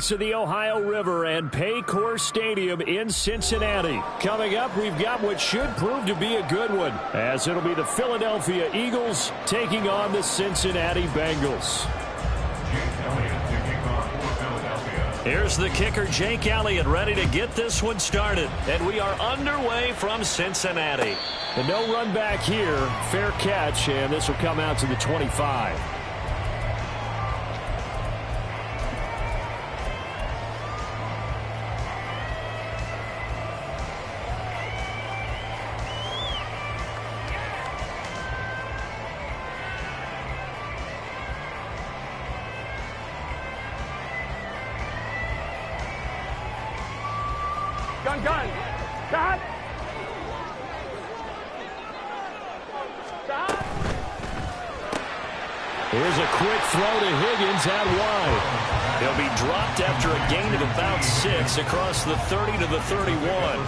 To the Ohio River and Paycor Stadium in Cincinnati. Coming up, we've got what should prove to be a good one, as it'll be the Philadelphia Eagles taking on the Cincinnati Bengals. Here's the kicker, Jake Elliott, ready to get this one started. And we are underway from Cincinnati. The no run back here, fair catch, and this will come out to the 25. Gun. Stop. Here's a quick throw to Higgins out wide. He'll be dropped after a gain of about 6 across the 30 to the 31.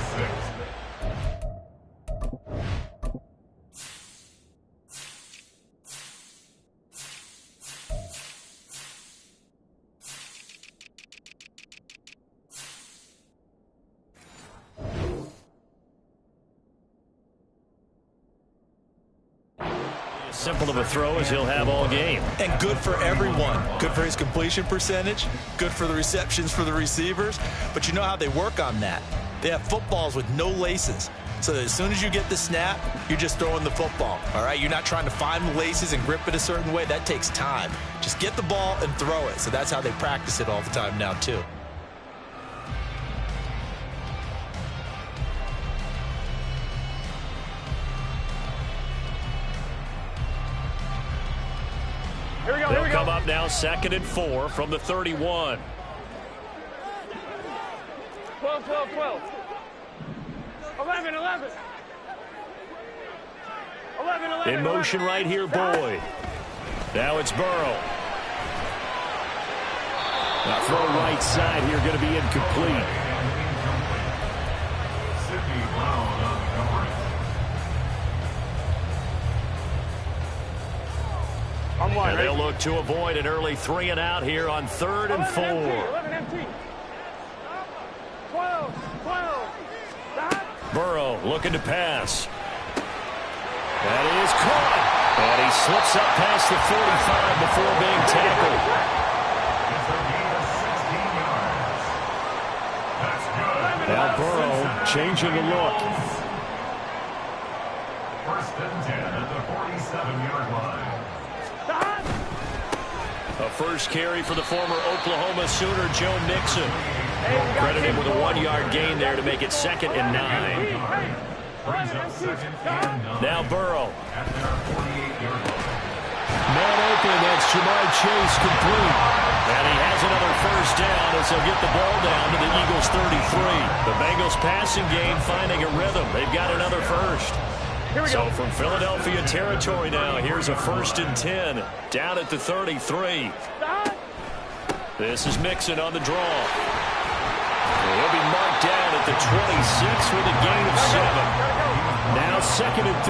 Simple of a throw as he'll have all game. And good for everyone. Good for his completion percentage. Good for the receptions for the receivers. But you know how they work on that. They have footballs with no laces. So that as soon as you get the snap, you're just throwing the football. All right? You're not trying to find the laces and grip it a certain way. That takes time. Just get the ball and throw it. So that's how they practice it all the time now, too. They'll come up now 2nd and 4 from the 31. 12. 11. In motion right here, Boyd. Now it's Burrow. Now throw right side here, going to be incomplete. And they'll look to avoid an early 3 and out here on 3rd and 4. 11 empty. 12. Burrow looking to pass. That is caught. And he slips up past the 45 before being tackled. Now Burrow changing the look. 1st and 10 at the 47-yard line. A first carry for the former Oklahoma Sooner, Joe Mixon. Credit him with a 1-yard gain there to make it 2nd and 9. Now Burrow. Man open, that's Jamar Chase complete. And he has another first down as he'll get the ball down to the Eagles 33. The Bengals passing game finding a rhythm. They've got another first. So from Philadelphia territory now, here's a 1st and 10 down at the 33. This is Mixon on the draw. He'll be marked down at the 26 with a gain of 7. Now 2nd and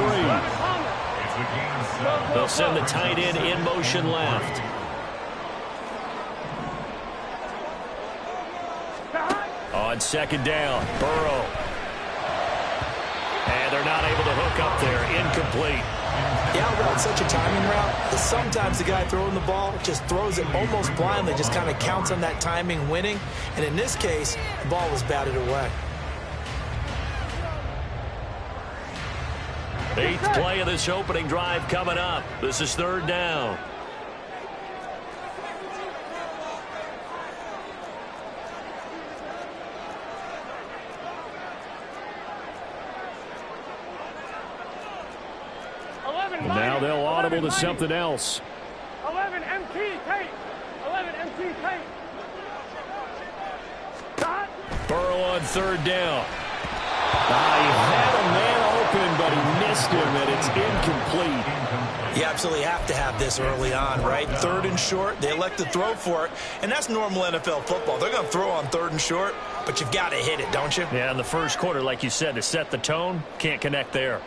3. They'll send the tight end in motion left. On 2nd down, Burrow. And they're not able to hook up there. Incomplete. The out route's such a timing route that sometimes the guy throwing the ball just throws it almost blindly, just kind of counts on that timing winning. And in this case, the ball was batted away. 8th play of this opening drive coming up. This is 3rd down. And now they'll audible to something else. 11 MT tape. 11 MT tape. Burrow on 3rd down. He had a man open, but he missed him, and it's incomplete. You absolutely have to have this early on, right? 3rd and short, they elect to throw for it, and that's normal NFL football. They're going to throw on 3rd and short, but you've got to hit it, don't you? Yeah, in the first quarter, like you said, to set the tone, can't connect there.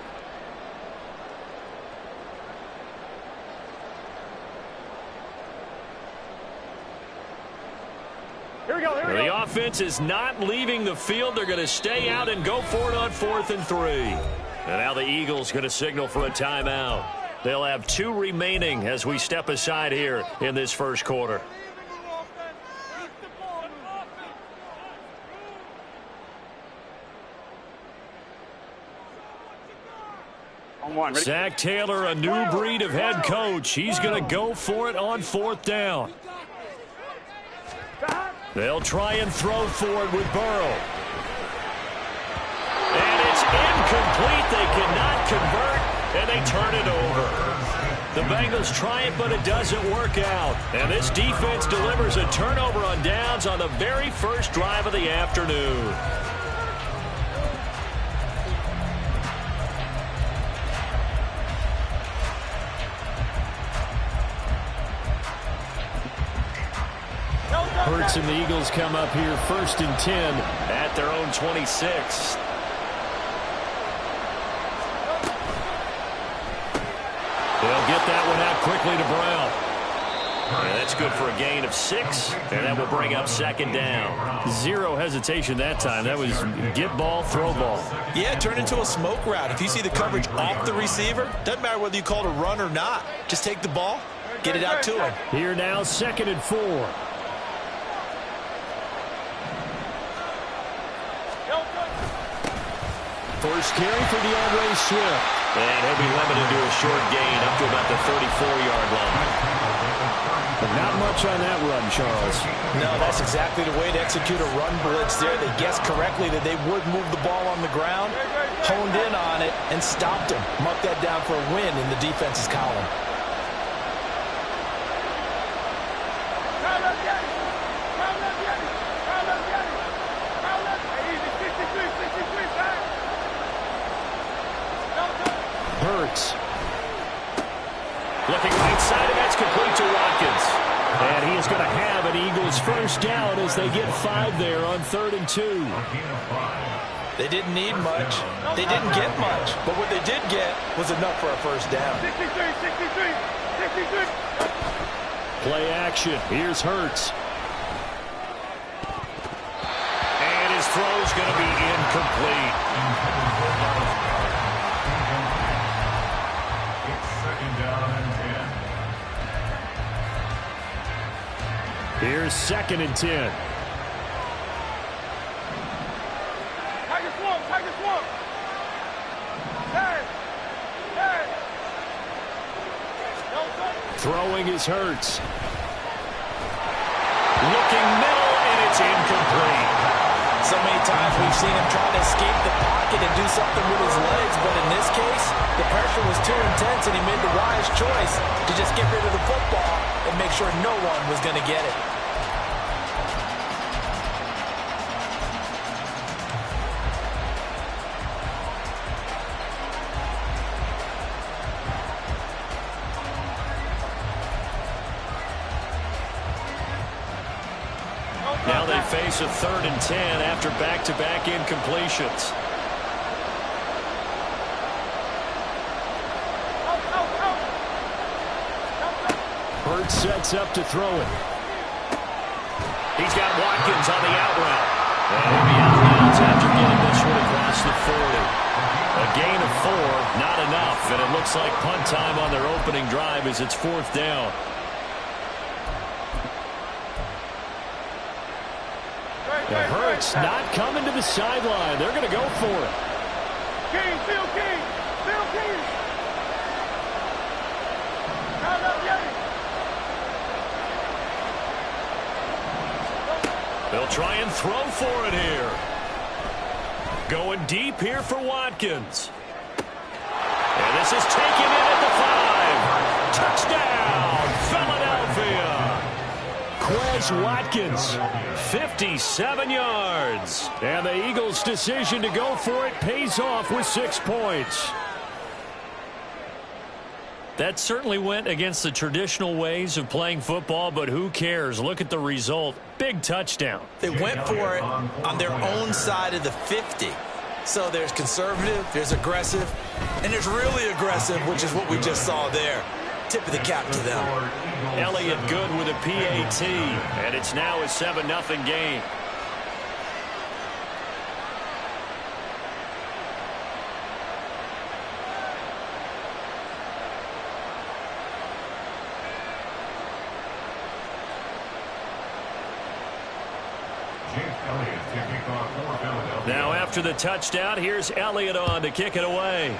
Here we go. The offense is not leaving the field. They're going to stay out and go for it on 4th and 3. And now the Eagles going to signal for a timeout. They'll have 2 remaining as we step aside here in this first quarter. Zach Taylor, a new breed of head coach. He's going to go for it on 4th down. They'll try and throw for it with Burrow. And it's incomplete. They cannot convert, and they turn it over. The Bengals try it, but it doesn't work out. And this defense delivers a turnover on downs on the very first drive of the afternoon. Hurts and the Eagles come up here 1st and 10 at their own 26. They'll get that one out quickly to Brown. And that's good for a gain of 6, and that will bring up 2nd down. 0 hesitation that time. That was get ball, throw ball. Yeah, turn into a smoke route. If you see the coverage off the receiver, doesn't matter whether you call it a run or not. Just take the ball, get it out to him. Here now, 2nd and 4. First carry for DeAndre Swift. And he'll be limited to a short gain up to about the 34-yard line. But not much on that run, Charles. No, that's exactly the way to execute a run blitz there. They guessed correctly that they would move the ball on the ground, honed in on it, and stopped him. Mark that down for a win in the defense's column. Hurts. Looking right side, and that's complete to Watkins. And he is going to have an Eagles first down as they get 5 there on 3rd and 2. They didn't need much. They didn't get much. But what they did get was enough for a first down. 63, 63, 63. Play action. Here's Hurts. And his throw's going to be incomplete. Here's 2nd and 10. Tiger swamp, Tiger swamp. Hey. Throwing is Hurts. Looking middle, and it's incomplete. So many times we've seen him try to escape the pocket and do something with his legs, but in this case, the pressure was too intense, and he made the wise choice to just get rid of the football and make sure no one was going to get it. Now they face a 3rd and 10 after back-to-back incompletions. Hurts sets up to throw it. He's got Watkins on the out route. And he'll be out of bounds after getting this one across the 40. A gain of 4, not enough, and it looks like punt time on their opening drive as it's 4th down. Hurts not coming to the sideline. They're going to go for it. King, Phil King. They'll try and throw for it here. Going deep here for Watkins. And this is taken in at the 5. Touchdown, Philadelphia. Quez Watkins, 57 yards. And the Eagles' decision to go for it pays off with 6 points. That certainly went against the traditional ways of playing football, but who cares? Look at the result. Big touchdown. They went for it on their own side of the 50. So there's conservative, there's aggressive, and there's really aggressive, which is what we just saw there. tip of the cap to them. Elliott good with a PAT, and it's now a 7-0 game. Now after the touchdown, here's Elliott on to kick it away.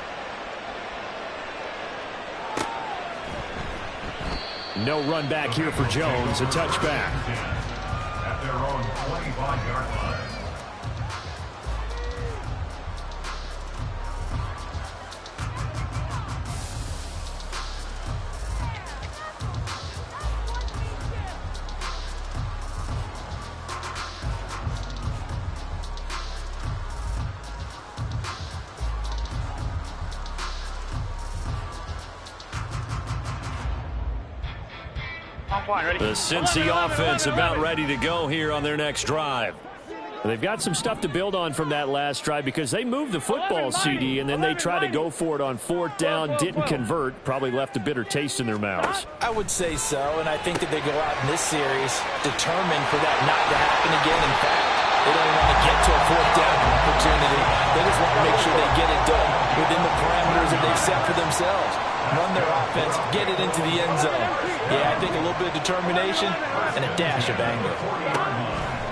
No run back here for Jones, a touchback. At their own 25-yard line. The Cincy offense about ready to go here on their next drive. They've got some stuff to build on from that last drive because they moved the football, CD, and then they tried to go for it on 4th down, didn't convert, probably left a bitter taste in their mouths. I would say so, and I think that they go out in this series determined for that not to happen again. In fact, they don't want to get to a 4th down opportunity. They just want to make sure they get it done within the parameters that they've set for themselves. Run their offense, get it into the end zone. Yeah, I think a little bit of determination and a dash of anger.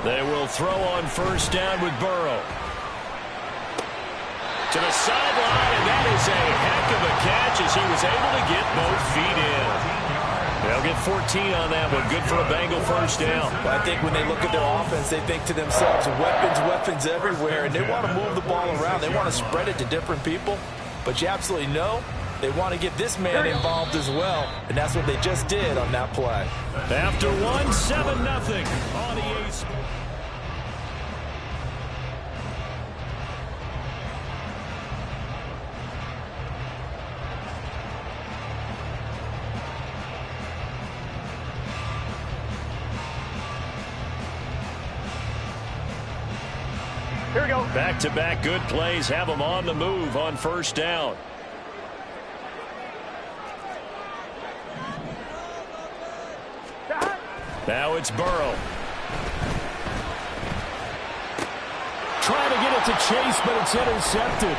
They will throw on 1st down with Burrow. To the sideline, and that is a heck of a catch as he was able to get both feet in. They'll get 14 on that one. Good for a Bengal 1st down. Well, I think when they look at their offense, they think to themselves, weapons everywhere, and they want to move the ball around. They want to spread it to different people, but you absolutely know they want to get this man involved as well, and that's what they just did on that play. After 7-0 on EA Sports. Here we go. Back-to-back good plays have them on the move on 1st down. Now it's Burrow. Trying to get it to Chase, but it's intercepted.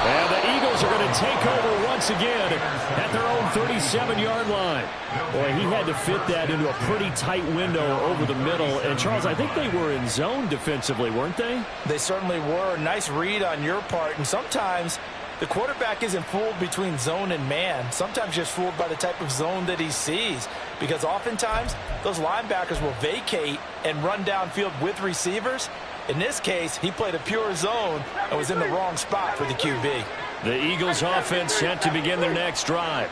And the Eagles are going to take over once again at their own 37-yard line. Boy, he had to fit that into a pretty tight window over the middle. And, Charles, I think they were in zone defensively, weren't they? They certainly were. Nice read on your part. And sometimes the quarterback isn't fooled between zone and man. Sometimes just fooled by the type of zone that he sees. Because oftentimes, those linebackers will vacate and run downfield with receivers. In this case, he played a pure zone and was in the wrong spot for the QB. The Eagles offense set to begin their next drive.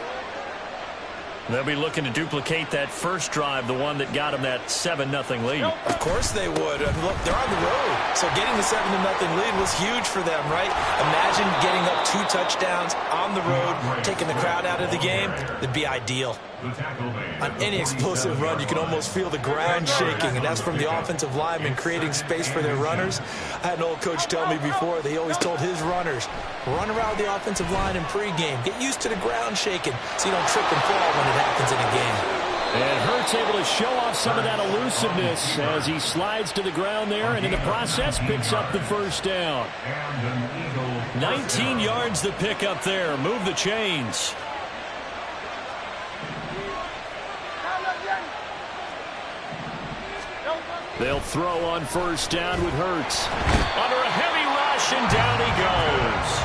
They'll be looking to duplicate that first drive, the one that got them that 7-0 lead. Of course they would. I mean, look, they're on the road. So getting the 7-0 lead was huge for them, right? Imagine getting up 2 touchdowns on the road, taking the crowd out of the game. It'd be ideal. On any explosive run, you can almost feel the ground shaking, and that's from the offensive linemen creating space for their runners. I had an old coach tell me before, they always told his runners, run around the offensive line in pregame. Get used to the ground shaking so you don't trip and fall when it happens in a game. And Hurts able to show off some of that elusiveness as he slides to the ground there, and in the process picks up the 1st down. 19 yards the pickup there. Move the chains. They'll throw on 1st down with Hurts. Under a heavy rush, and down he goes.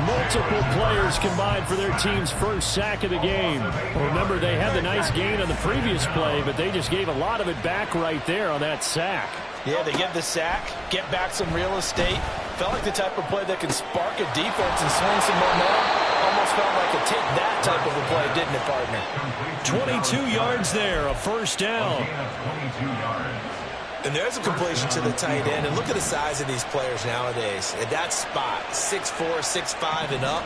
Multiple players combined for their team's first sack of the game. Remember, they had the nice gain on the previous play, but they just gave a lot of it back right there on that sack. Yeah, they get the sack, get back some real estate. Felt like the type of play that can spark a defense and swing some momentum. Almost felt like a take that type of a play, didn't it, partner? 22 yards there, a 1st down. And there's a completion to the tight end. And look at the size of these players nowadays. At that spot, 6'4", 6'5", and up.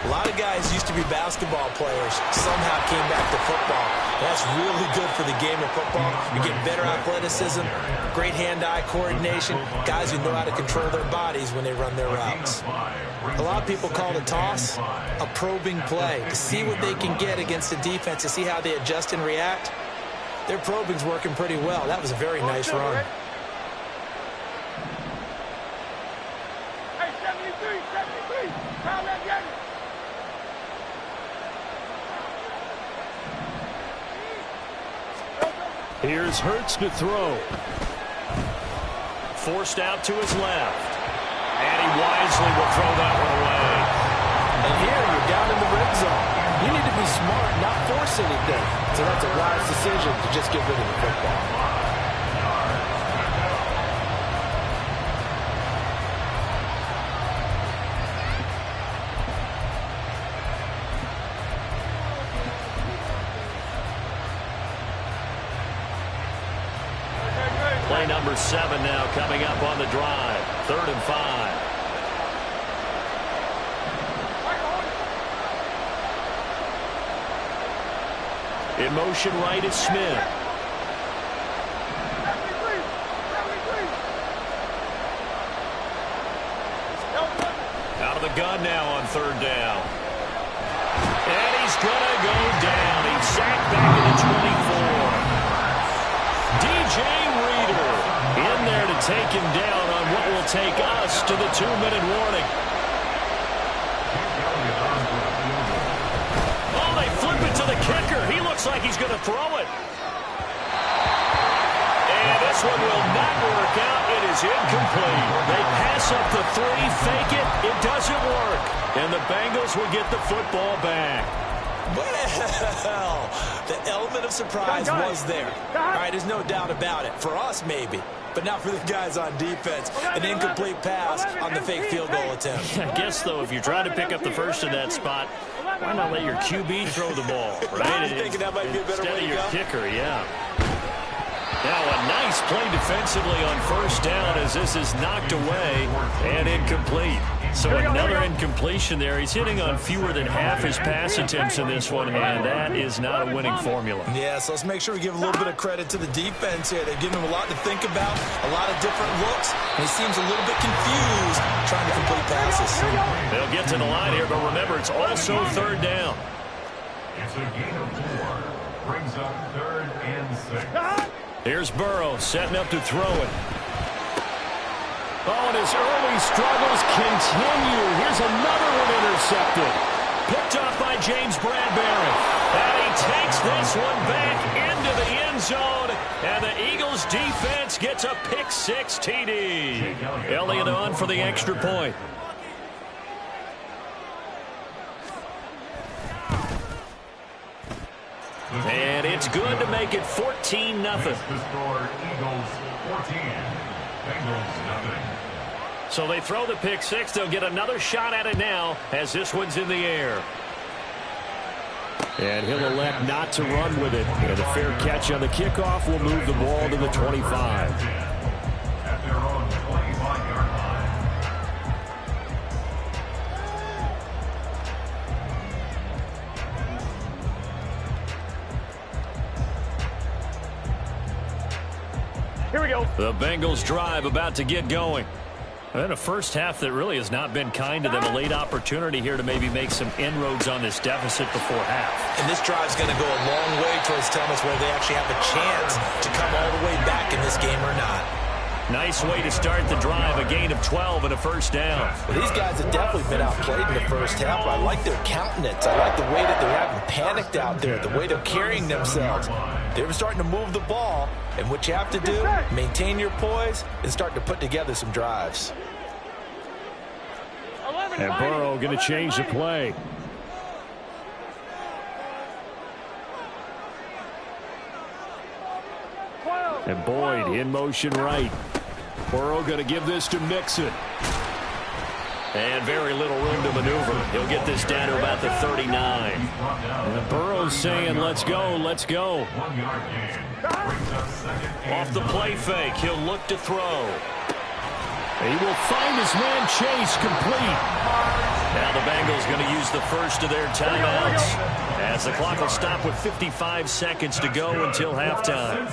A lot of guys used to be basketball players, somehow came back to football. And that's really good for the game of football. You get better athleticism, great hand-eye coordination, guys who know how to control their bodies when they run their routes. A lot of people call the toss a probing play, to see what they can get against the defense, to see how they adjust and react. Their probing's working pretty well. That was a very nice run. Hey, 73, 73. Foul that game. Here's Hurts to throw. Forced out to his left. And he wisely will throw that one away. And here you're down in the red zone. You need to be smart, not force anything. So that's a wise decision to just get rid of the football. Play number 7 now coming up on the drive. 3rd and 5. In motion right is Smith. Out of the gun now on 3rd down. And he's going to go down. He's sacked back at the 24. DJ Reader in there to take him down on what will take us to the 2-minute warning. Oh, they flip it to the kicker. He looks like he's going to throw it. And this one will not work out. It is incomplete. They pass up the 3, fake it. It doesn't work. And the Bengals will get the football back. Well, the element of surprise was there. All right, there's no doubt about it. For us, maybe. But not for the guys on defense. An incomplete pass on the fake field goal attempt. I guess, though, if you're trying to pick up the first in that spot, why not let your QB throw the ball, right? I'm thinking that might be a better Instead way of to your go. kicker, yeah. Now a nice play defensively on 1st down as this is knocked away and incomplete. So another incompletion there. He's hitting on fewer than half his pass attempts in this one, and that is not a winning formula. Yeah, so let's make sure we give a little bit of credit to the defense here. They've given him a lot to think about, a lot of different looks, and he seems a little bit confused trying to complete passes. They'll get to the line here, but remember, it's also 3rd down. It's a gain of 4. Brings up 3rd and 6. Here's Burrow setting up to throw it. Oh, and his early struggles continue. Here's another one intercepted. Picked off by James Bradbury. And he takes this one back into the end zone. And the Eagles defense gets a pick-6 TD. Elliott on for the extra point. And it's good to make it 14-0. The score, Eagles 14, Bengals nothing. So they throw the pick-6. They'll get another shot at it now as this one's in the air. And he'll elect not to run with it. And a fair catch on the kickoff will move the ball to the 25. At their own 25-yard line. Here we go. The Bengals drive about to get going. And a first half that really has not been kind to them. A late opportunity here to maybe make some inroads on this deficit before half. And this drive's going to go a long way towards telling us whether they actually have a chance to come all the way back in this game or not. Nice way to start the drive. A gain of 12 and a 1st down. Well, these guys have definitely been outplayed in the first half. I like their countenance. I like the way that they're having panicked out there, the way they're carrying themselves. They were starting to move the ball, and what you have to do, maintain your poise and start to put together some drives. And Burrow going to change the play. And Boyd in motion right. Burrow going to give this to Mixon. And very little room to maneuver. He'll get this down to about the 39. And Burrow's saying, let's go, let's go. 1 yard gain. Brings up 2nd Off the play fake, he'll look to throw. He will find his man Chase complete. Now the Bengals going to use the first of their timeouts as the clock will stop with 55 seconds to go until halftime.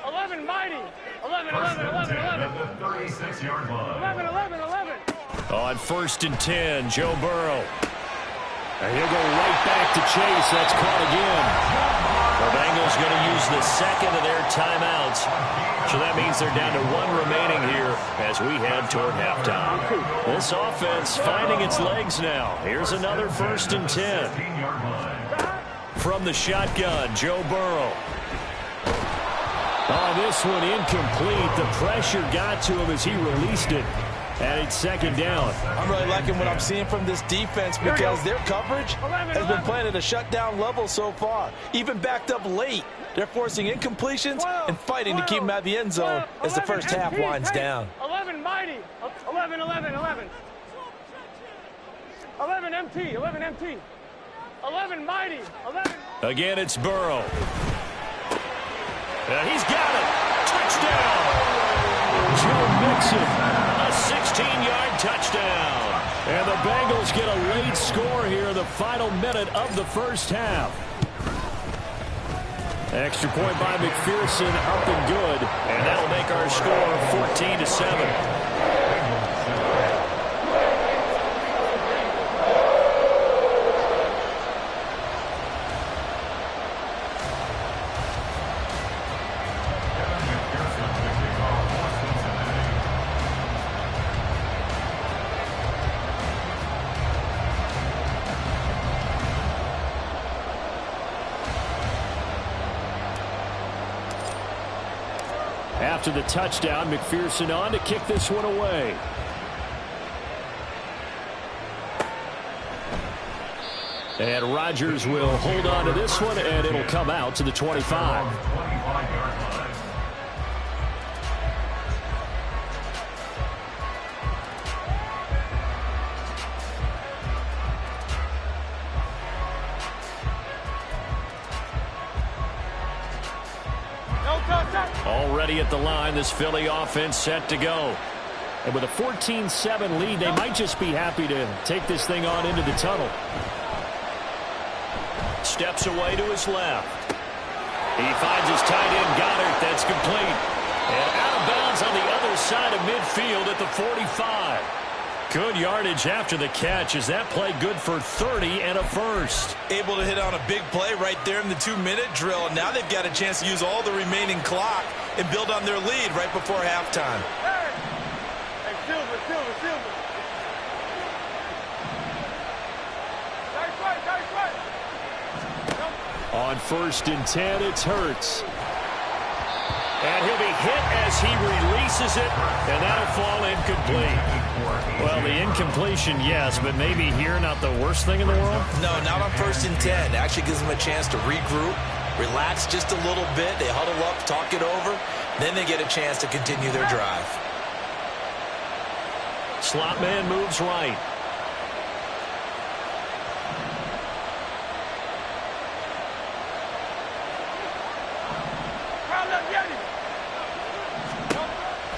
11 mighty. 11, 11, 11, 11. 36-yard line. 11, 11, 11. On 1st and 10, Joe Burrow. And he'll go right back to Chase. That's caught again. The Bengals going to use the second of their timeouts. So that means they're down to 1 remaining here as we head toward halftime. This offense finding its legs now. Here's another 1st and 10. From the shotgun, Joe Burrow. Oh, this one incomplete. The pressure got to him as he released it. And it's 2nd down. I'm really liking what I'm seeing from this defense because their coverage has been playing at a shutdown level so far. Even backed up late, they're forcing incompletions and fighting to keep them out of the end zone as the first half winds down. 11 mighty. 11, 11, 11. 11 MT. 11 MT. 11 mighty. 11. Again, it's Burrow. He's got it. Touchdown. Joe Mixon. A 16-yard touchdown. And the Bengals get a late score here in the final minute of the first half. Extra point by McPherson, up and good. And that'll make our score 14-7. After the touchdown, McPherson on to kick this one away. And Rodgers will hold on to this one, and it'll come out to the 25. Already at the line, this Philly offense set to go. And with a 14-7 lead, they might just be happy to take this thing on into the tunnel. Steps away to his left. He finds his tight end, Goddard. That's complete. And out of bounds on the other side of midfield at the 45. Good yardage after the catch. Is that play good for 30 and a first? Able to hit on a big play right there in the 2-minute drill. And now they've got a chance to use all the remaining clock and build on their lead right before halftime. Hey, Silver, Silver, Silver. On 1st and 10, it's Hurts. And he'll be hit as he releases it, and that'll fall incomplete. Well, the incompletion, yes, but maybe here not the worst thing in the world? No, not on 1st and 10. It actually gives them a chance to regroup, relax just a little bit. They huddle up, talk it over. Then they get a chance to continue their drive. Slot man moves right.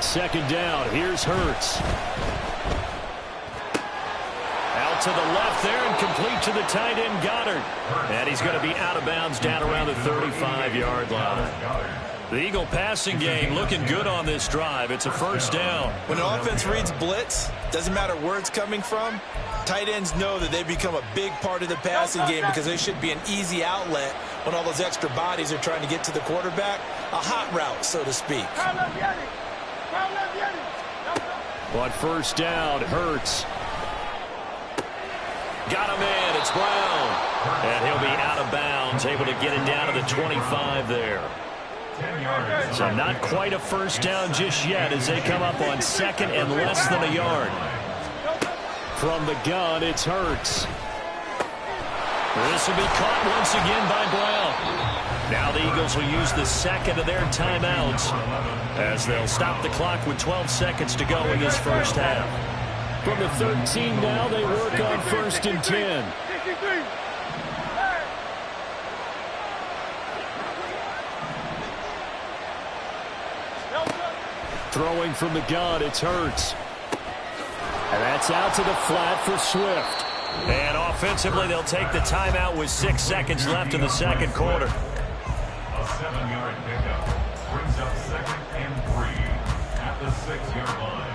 Second down. Here's Hurts. Out to the left there and complete to the tight end, Goddard. And he's going to be out of bounds down around the 35-yard line. The Eagle passing game looking good on this drive. It's a first down. When an offense reads blitz, doesn't matter where it's coming from, tight ends know that they become a big part of the passing game because they should be an easy outlet when all those extra bodies are trying to get to the quarterback. A hot route, so to speak. On 1st down, Hurts. Got him in. It's Brown. And he'll be out of bounds, able to get it down to the 25 there. So not quite a first down just yet as they come up on 2nd and less than a yard. From the gun, it's Hurts. This will be caught once again by Brown. Now the Eagles will use the second of their timeouts as they'll stop the clock with 12 seconds to go in this first half. From the 13 now, they work on 1st and 10. Throwing from the gun, it's Hurts. And that's out to the flat for Swift. And offensively, they'll take the timeout with 6 seconds left in the second quarter. A 7-yard pickup brings up 2nd and 3 at the 6-yard line.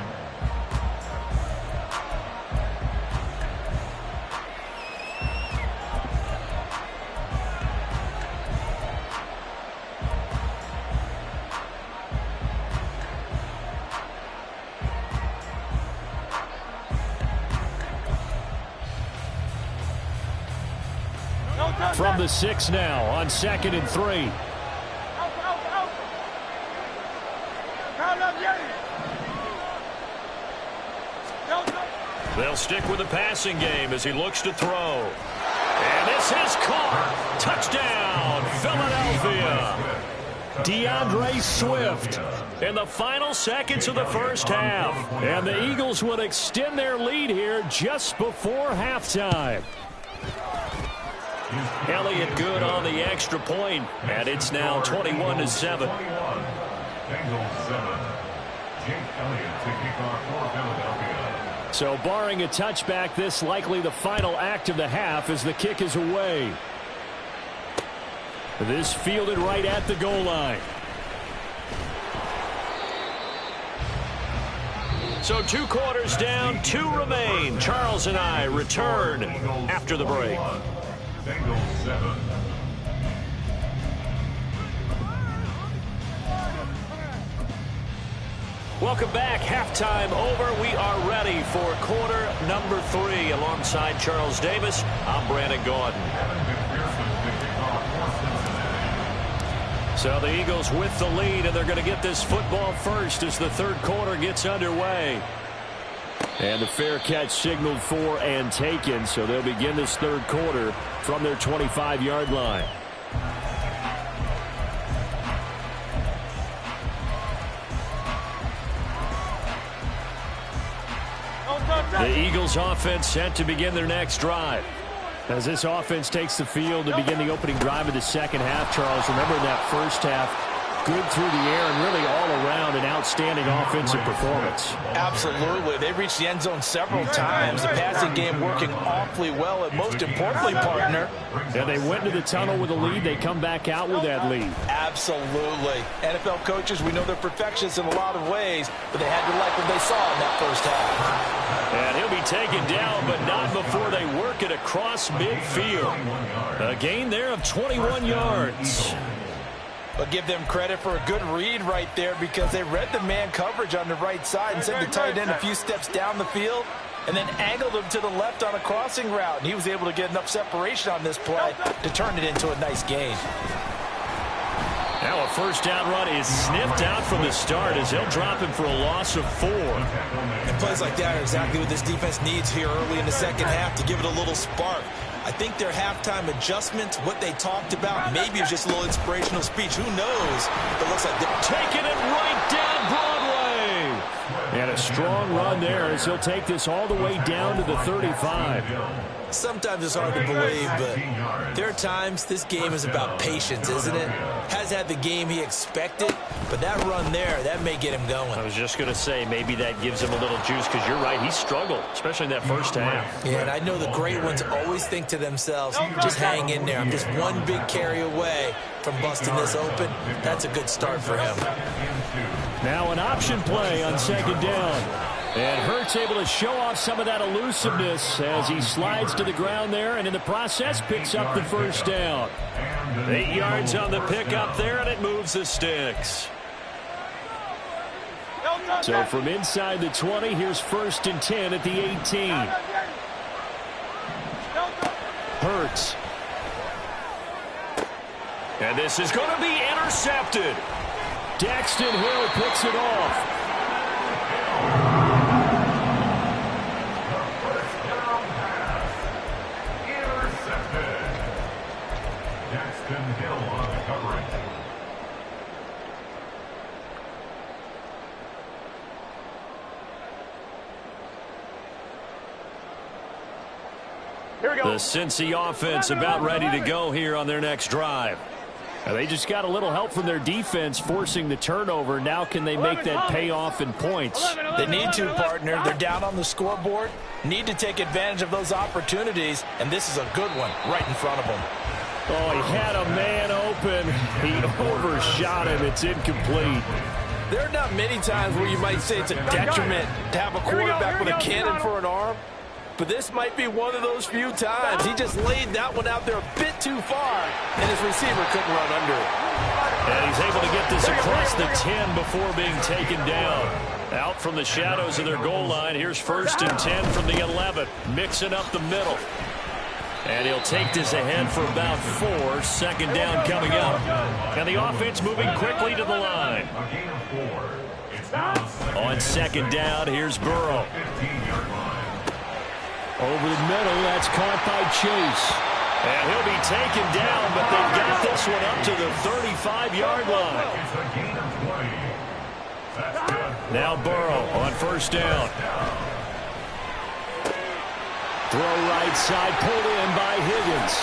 From the 6 now on 2nd and 3. They'll stick with the passing game as he looks to throw. And this is caught. Touchdown, Philadelphia. DeAndre Swift in the final seconds of the first half. And the Eagles will extend their lead here just before halftime. Elliott good on the extra point, and it's now 21-7. Bengals 7. Jake Elliott to kick off for Philadelphia. So barring a touchback, this likely the final act of the half as the kick is away. This fielded right at the goal line. So 2 quarters down, 2 remain. Charles and I return after the break. Bengals 7. Welcome back. Halftime over. We are ready for quarter number 3. Alongside Charles Davis, I'm Brandon Gordon. So the Eagles with the lead, and they're going to get this football first as the third quarter gets underway. And the fair catch signaled for and taken, so they'll begin this third quarter from their 25-yard line. The Eagles offense set to begin their next drive. As this offense takes the field to begin the opening drive of the second half, Charles, remember in that first half, good through the air and really all around an outstanding offensive performance. Absolutely. They reached the end zone several times. The passing game working awfully well, and most importantly, partner. And they went to the tunnel with a lead. They come back out with that lead. Absolutely. NFL coaches, we know they're perfectionists in a lot of ways, but they had to like what they saw in that first half. And he'll be taken down, but not before they work it across midfield. A gain there of 21 yards. But give them credit for a good read right there, because they read the man coverage on the right side and sent the tight end a few steps down the field and then angled him to the left on a crossing route. And he was able to get enough separation on this play to turn it into a nice gain. Now a first down run is sniffed out from the start as they'll drop him for a loss of 4. And plays like that are exactly what this defense needs here early in the second half to give it a little spark. I think their halftime adjustment, what they talked about, maybe it's just a little inspirational speech. Who knows? It looks like they're taking it right down Broadway. And a strong run there as he'll take this all the way down to the 35. Sometimes it's hard to believe, but there are times this game is about patience, isn't it? Has had the game he expected, but that run there, that may get him going. I was just going to say, maybe that gives him a little juice, because you're right, he struggled, especially in that first half. Yeah, and I know the great ones always think to themselves, just hang in there. I'm just one big carry away from busting this open. That's a good start for him. Now an option play on second down. And Hurts able to show off some of that elusiveness as he slides to the ground there, and in the process picks up the first down. 8 yards on the pickup there, and it moves the sticks. So from inside the 20, here's 1st and 10 at the 18. Hurts. And this is going to be intercepted. Daxton Hill picks it off. Hill on the coverage. Here we go. The Cincy offense about ready to go here on their next drive. They just got a little help from their defense forcing the turnover. Now can they make that pay off in points? They need to, partner. They're down on the scoreboard. Need to take advantage of those opportunities, and this is a good one right in front of them. Oh, he had a man open. He overshot him. It's incomplete. There are not many times where you might say it's a detriment to have a quarterback with a cannon for an arm, but this might be one of those few times. He just laid that one out there a bit too far, and his receiver couldn't run under it. And he's able to get this across the 10 before being taken down. Out from the shadows of their goal line. Here's 1st and 10 from the 11. Mixing up the middle. And he'll take this ahead for about 4. 2nd down coming up. And the offense moving quickly to the line. On 2nd down, here's Burrow. Over the middle, that's caught by Chase. And he'll be taken down, but they've got this one up to the 35-yard line. Now Burrow on 1st down. Throw right side, pulled in by Higgins.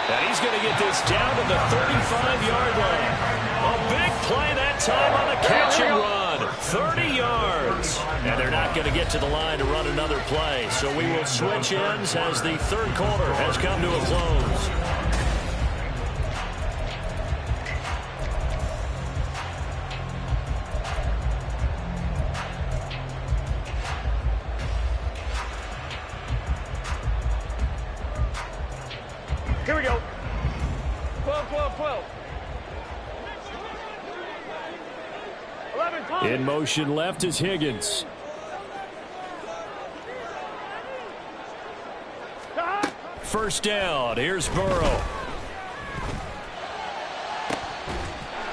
And he's going to get this down to the 35-yard line. A big play that time on the catch and run. 30 yards. And they're not going to get to the line to run another play. So we will switch ends as the 3rd quarter has come to a close. Here we go. 12, 12, 12. 11, Tommy. In motion left is Higgins. First down. Here's Burrow.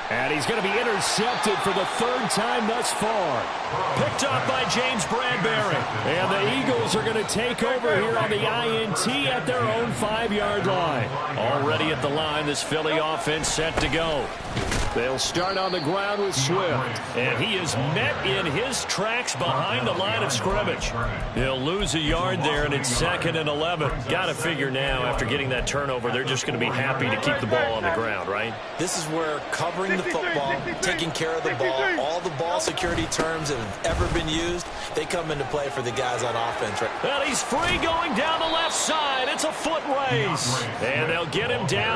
And he's going to be intercepted for the 3rd time thus far. Picked up by James Bradbury. And the Eagles are going to take over here on the INT at their own 5-yard line. Already at the line, this Philly offense set to go. They'll start on the ground with Swift. And he is met in his tracks behind the line of scrimmage. He'll lose a yard there, and it's 2nd and 11. Got to figure now, after getting that turnover, they're just going to be happy to keep the ball on the ground, right? This is where covering the football, taking care of the ball, all the ball security terms that have ever been used, they come into play for the guys on offense. Right? And he's free going down the left side. It's a foot race. And they'll get him down